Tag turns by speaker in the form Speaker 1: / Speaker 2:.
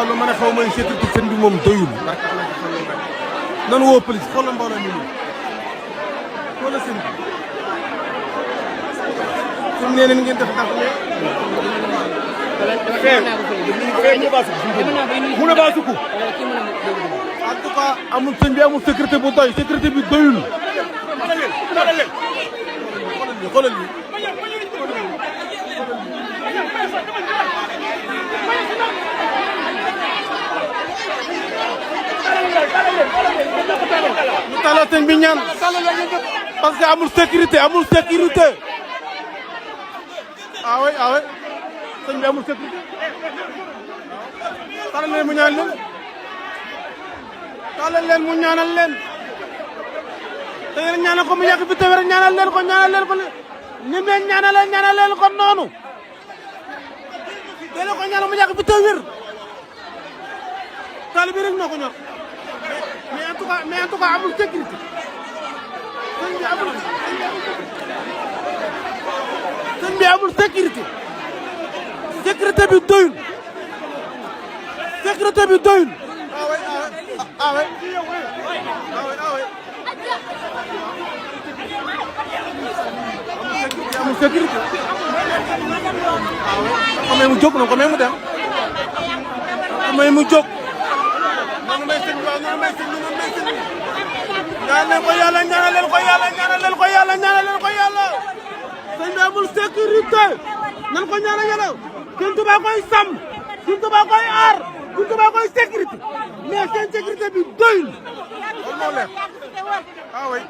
Speaker 1: lu mën a xaw mooy sécurité sëñ bi moom doyul. nan woo police xoolal mbooloo mi nii xoolal sëñ bi. suñu nee leen ngeen def ndax ne. mu ne baa sukk. en tout cas amul sëñ bi amul sécurité bu doy sécurité bi doyul. xoolal lii. ñu talal sëñ bi ñaan parce que amul sécurité amul sécurité. ah oui sëñ bi amul sécurité. talal leen mu ñaan leen. talal leen mu ñaanal leen. te ngeen ñaanal ko mu yàgg fi te wér ñaanal leen ko ni ngeen ñaanal leen ko noonu. dee ko ñaanal mu yàgg fi te wér. taalibe rek moo ko ñor. mais en tout cas amul sécurité. sëñ bi amul sécurité. sécurité bi doyul. sécurité bi doyul. ah oui. amul sécurité. ko may mu jóg na ko may mu dem. ko may mu jóg. noonu may sëñ bi waaw noonu may sëñ bi noonu may sëñ bi. ñaan leen ko yàlla ñaanal leen ko yàlla ñaanal leen ko yàlla ñaanal leen ko yàlla. sëñ bi amul sécurité. nan ko ñaanal yàlla. Sëñ Tuubaa koy sàmm. Sëñ Tuubaa koy aar. Sëñ Tuubaa koy sécurité. mais seen sécurité bi doyul. loolu moo leer. ah oui.